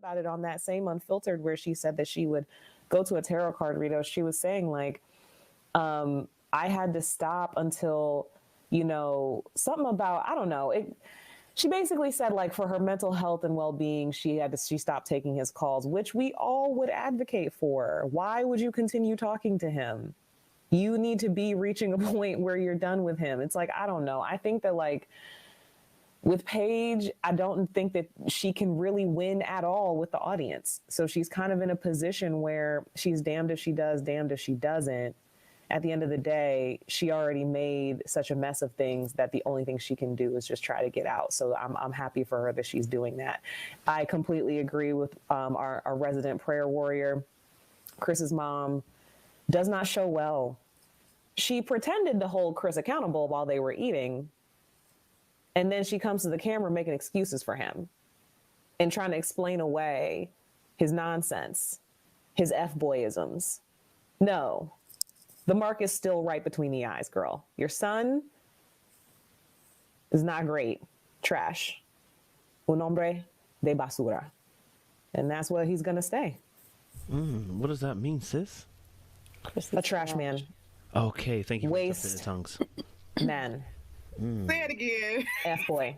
about it on that same Unfiltered where she said that she would go to a tarot card reader. She was saying like, I had to stop until, something about, I don't know. She basically said like for her mental health and well-being, she stopped taking his calls, which we all would advocate for. Why would you continue talking to him? You need to be reaching a point where you're done with him. It's like, I don't know. I think that like with Paige, I don't think that she can really win at all with the audience. So she's kind of in a position where she's damned if she does, damned if she doesn't. At the end of the day, she already made such a mess of things that the only thing she can do is just try to get out. So I'm happy for her that she's doing that. I completely agree with our resident prayer warrior. Chris's mom does not show well. She pretended to hold Chris accountable while they were eating. And then she comes to the camera making excuses for him and trying to explain away his nonsense, his F-boyisms. No, the mark is still right between the eyes, girl. Your son is not great. Trash. Un hombre de basura. And that's where he's going to stay. What does that mean, sis? A trash man. Okay, thank you for Waste the tongues. Man. Say it again. F-boy.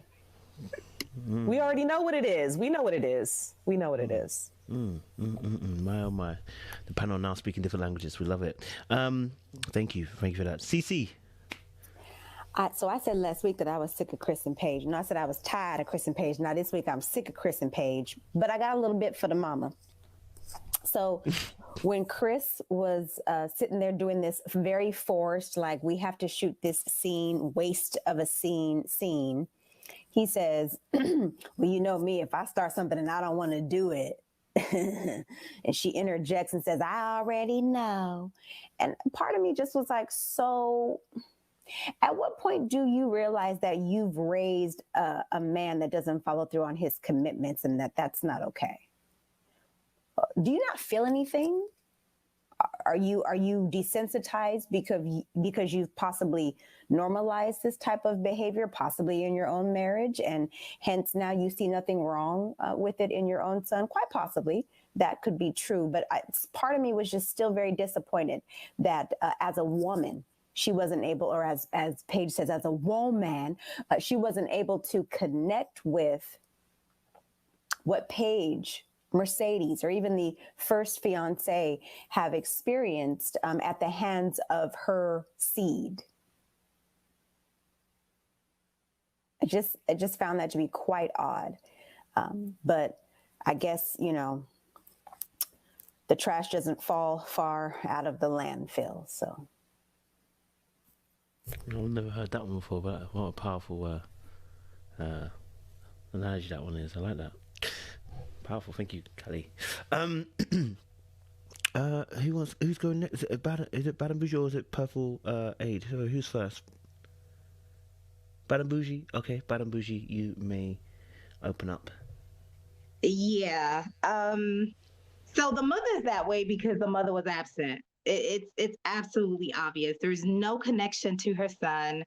We already know what it is. We know what it is. We know what it is. My oh my. The panel now speaking different languages. We love it. Thank you. Thank you for that. CC. So I said last week that I was sick of Chris and Paige. And I said I was tired of Chris and Paige. Now this week I'm sick of Chris and Paige. But I got a little bit for the mama. So when Chris was sitting there doing this very forced, like we have to shoot this scene, waste of a scene, he says, well, you know me, if I start something and I don't want to do it, and she interjects and says, I already know. And part of me just was like, so at what point do you realize that you've raised a man that doesn't follow through on his commitments and that's not okay? Do you not feel anything? Are you desensitized because you've possibly normalized this type of behavior, possibly in your own marriage, and hence now you see nothing wrong with it in your own son? Quite possibly that could be true, but part of me was just still very disappointed that as a woman, she wasn't able, or as Paige says, as a woman, she wasn't able to connect with what Paige, Mercedes, or even the first fiance have experienced at the hands of her seed. I just found that to be quite odd. But I guess, the trash doesn't fall far out of the landfill. So I've never heard that one before, but what a powerful analogy that one is. I like that. Powerful, thank you, Kelly. Who's going next? Is it Bad and Bougie or is it Purple Aid? So who's first? Bad and Bougie? Okay, Bad and Bougie, you may open up. Yeah. So the mother's that way because the mother was absent. It's absolutely obvious. There's no connection to her son.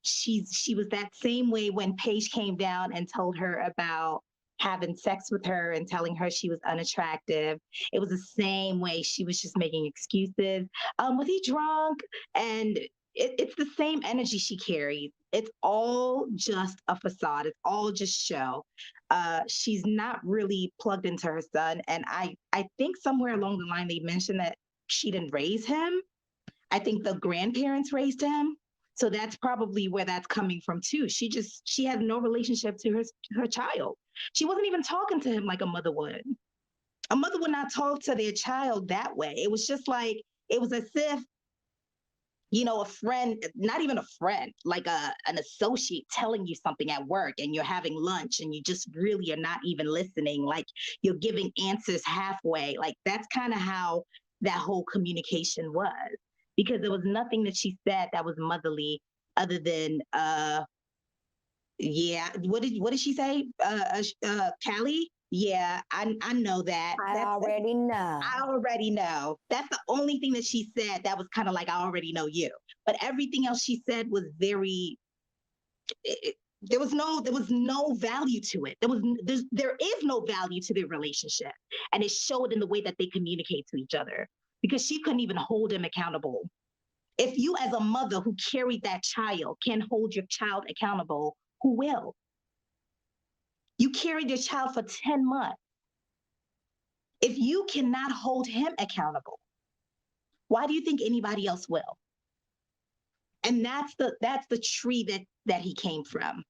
She was that same way when Paige came down and told her about having sex with her and telling her she was unattractive. It was the same way. She was just making excuses. Was he drunk? And it's the same energy she carries. It's all just a facade. It's all just show. She's not really plugged into her son. And I think somewhere along the line, they mentioned that she didn't raise him. I think the grandparents raised him. So that's probably where that's coming from too. She has no relationship to her child. She wasn't even talking to him like a mother would. A mother would not talk to their child that way. It was just like, it was as if, a friend, not even a friend, like an associate telling you something at work and you're having lunch and you just really are not even listening. Like you're giving answers halfway. Like that's kind of how that whole communication was. Because there was nothing that she said that was motherly other than, yeah, what did she say? Callie? Yeah, I know that. I already know. That's the only thing that she said that was kind of like, I already know you. But everything else she said was very, There was no value to it. There is no value to their relationship. And it showed in the way that they communicate to each other, because she couldn't even hold him accountable. If you, as a mother who carried that child, can hold your child accountable, who will? You carried your child for 10 months. If you cannot hold him accountable, why do you think anybody else will? And that's the tree that he came from.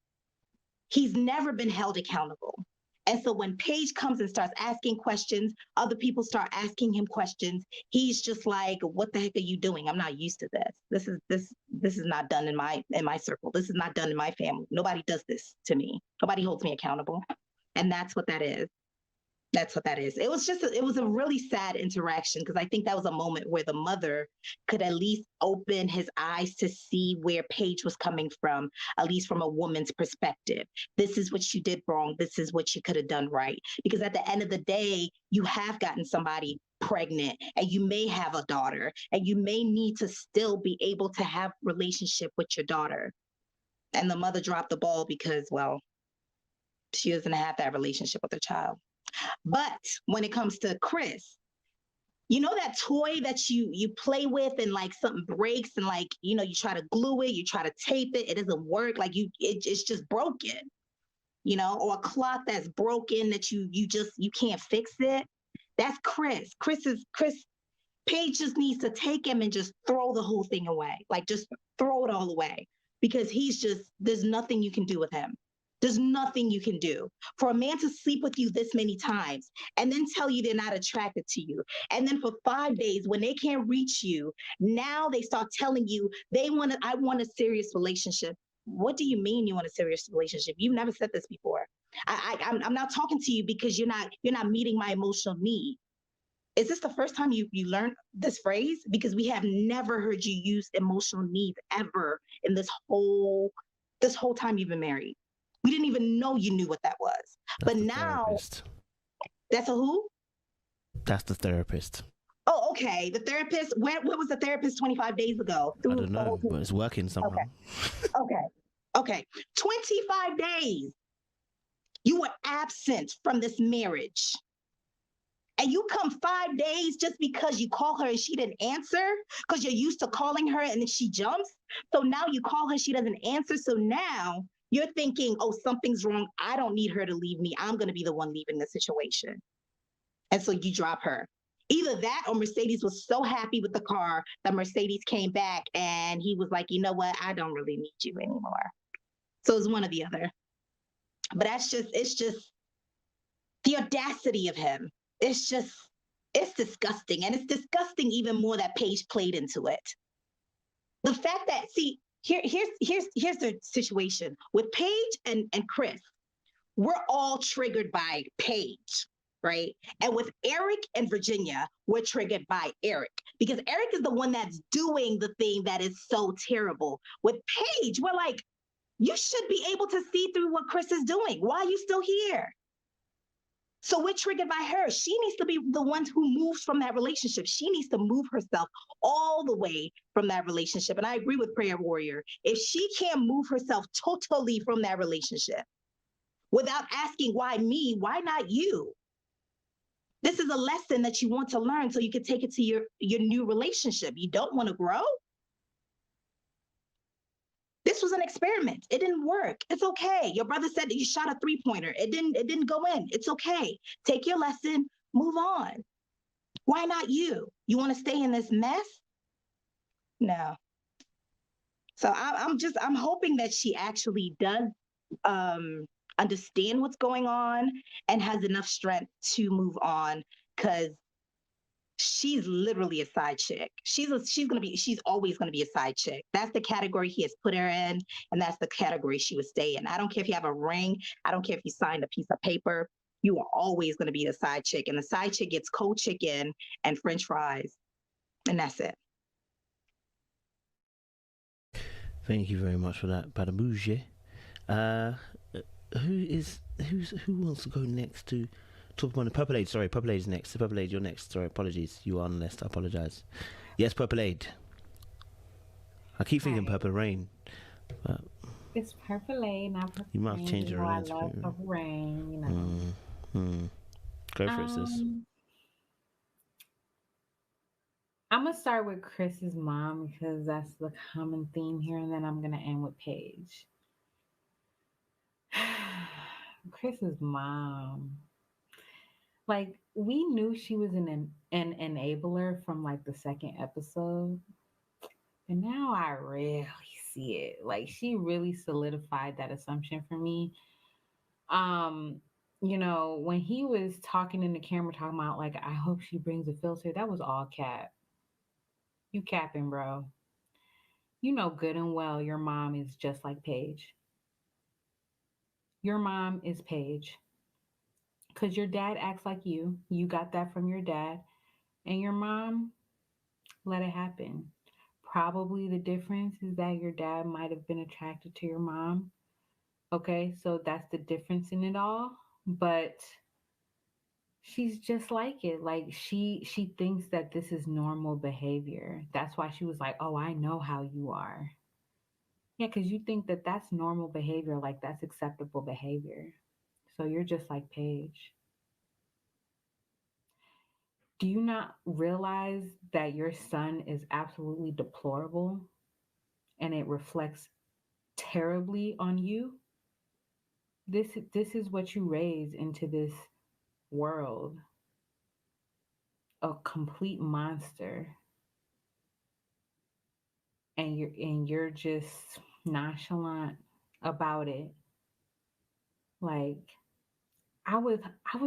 He's never been held accountable. And so when Paige comes and starts asking questions, other people start asking him questions. He's just like, what the heck are you doing? I'm not used to this. This is not done in my circle. This is not done in my family. Nobody does this to me. Nobody holds me accountable. And that's what that is. That's what that is. It was a really sad interaction, because I think that was a moment where the mother could at least open his eyes to see where Paige was coming from, at least from a woman's perspective. This is what you did wrong. This is what you could have done right. Because at the end of the day, you have gotten somebody pregnant, and you may have a daughter, and you may need to still be able to have relationship with your daughter. And the mother dropped the ball because, well, she doesn't have that relationship with her child. But when it comes to Chris, you know that toy that you play with, and like something breaks, and like, you try to glue it, you try to tape it, it doesn't work, like it's just broken, or a clock that's broken that you can't fix it. That's Chris. Paige just needs to take him and just throw the whole thing away. Like, just throw it all away, because there's nothing you can do with him. There's nothing you can do. For a man to sleep with you this many times and then tell you they're not attracted to you, and then for 5 days, when they can't reach you, now they start telling you I want a serious relationship. What do you mean you want a serious relationship? You've never said this before. I'm not talking to you because you're not meeting my emotional need. Is this the first time you learned this phrase? Because we have never heard you use emotional needs ever in this whole time you've been married. We didn't even know you knew what that was. But now, therapist. That's a who? That's the therapist. Oh, okay. The therapist. Where was the therapist 25 days ago? I don't know, but it's working somehow. Okay. 25 days. You were absent from this marriage. And you come 5 days just because you call her and she didn't answer, because you're used to calling her and then she jumps. So now you call her, she doesn't answer. So now you're thinking, oh, something's wrong. I don't need her to leave me. I'm going to be the one leaving the situation. And so you drop her. Either that, or Mercedes was so happy with the car that Mercedes came back and he was like, you know what? I don't really need you anymore. So it's one or the other. But it's just the audacity of him. It's disgusting. And it's disgusting even more that Paige played into it. The fact that, see, here's the situation with Paige and Chris. We're all triggered by Paige, right? And with Eric and Virginia, we're triggered by Eric, because Eric is the one that's doing the thing that is so terrible. With Paige, we're like, you should be able to see through what Chris is doing. Why are you still here? So we're triggered by her. She needs to be the one who moves from that relationship. She needs to move herself all the way from that relationship. And I agree with Prayer Warrior. If she can't move herself totally from that relationship without asking, why me? Why not you? This is a lesson that you want to learn so you can take it to your new relationship. You don't want to grow? This was an experiment. It didn't work. It's okay. Your brother said that you shot a 3-pointer. It didn't go in. It's okay. Take your lesson, move on. Why not you? You want to stay in this mess? No. So I'm hoping that she actually does understand what's going on and has enough strength to move on, because she's literally a side chick. She's always gonna be a side chick. That's the category he has put her in, and that's the category she would stay in. I don't care if you have a ring. I don't care if you signed a piece of paper. You are always gonna be a side chick, and the side chick gets cold chicken and French fries, and that's it. Thank you very much for that, Badamouche. Who wants to go next to talk about the Purple Age? Sorry, Purple Age is next. Purple Age, you're next. Sorry, apologies. You are on the list. I apologize. Yes, Purple Age. I keep thinking Purple Rain. But It's Purple not Purple You might have Rain. changed You your know I love Instagram. Purple Rain. You know. Go for it, sis. Um, I'm gonna start with Chris's mom because that's the common theme here, and then I'm gonna end with Paige. Chris's mom. Like we knew she was an enabler from like the second episode, and now I really see it. Like she really solidified that assumption for me. Um, when he was talking in the camera, talking about like, I hope she brings a filter, that was all cap. You capping, bro. You know good and well your mom is just like Paige. Your mom is Paige. Because your dad acts like you. You got that from your dad. And your mom let it happen. Probably the difference is that your dad might have been attracted to your mom. Okay, so that's the difference in it all. But she's just like it. Like she thinks that this is normal behavior. That's why she was like, "Oh, I know how you are." Yeah, because you think that that's normal behavior, like that's acceptable behavior. So you're just like Paige. Do you not realize that your son is absolutely deplorable and it reflects terribly on you? This is what you raise into this world, a complete monster, and you're just nonchalant about it. Like I was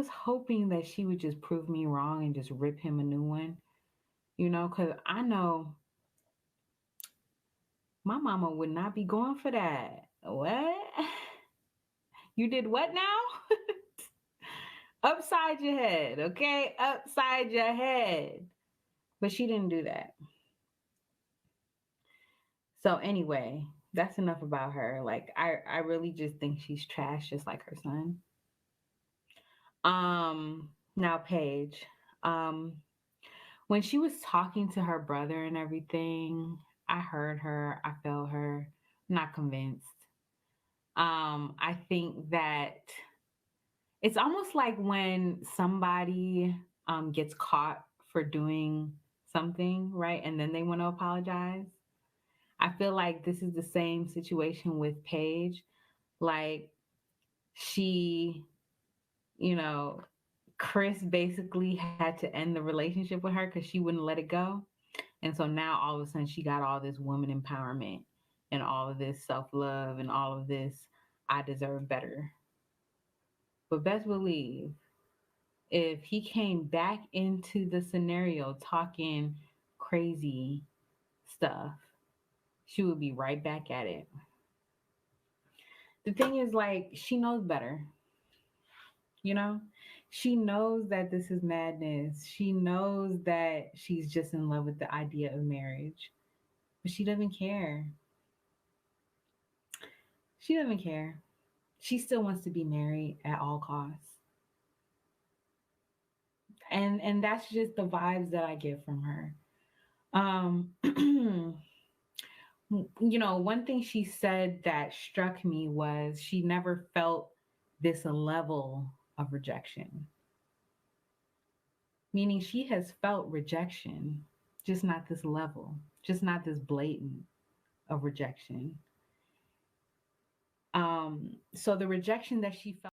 hoping that she would just prove me wrong and just rip him a new one, because I know my mama would not be going for that. What? You did what now? Upside your head, okay? Upside your head. But she didn't do that. So anyway, that's enough about her. Like I really just think she's trash just like her son. Now Paige. Um when she was talking to her brother and everything, I heard her, I felt her. I'm not convinced. I think that it's almost like when somebody gets caught for doing something, right? And then they want to apologize. I feel like this is the same situation with Paige. Like she, you know, Chris basically had to end the relationship with her because she wouldn't let it go. And so now all of a sudden she got all this woman empowerment and all of this self love and all of this, I deserve better. But best believe if he came back into the scenario talking crazy stuff, she would be right back at it. The thing is, like, she knows better, you know? She knows that this is madness. She knows that she's just in love with the idea of marriage, but she doesn't care. She doesn't care. She still wants to be married at all costs. And that's just the vibes that I get from her. Um one thing she said that struck me was she never felt this level of rejection, meaning she has felt rejection, just not this level, just not this blatant of rejection. So the rejection that she felt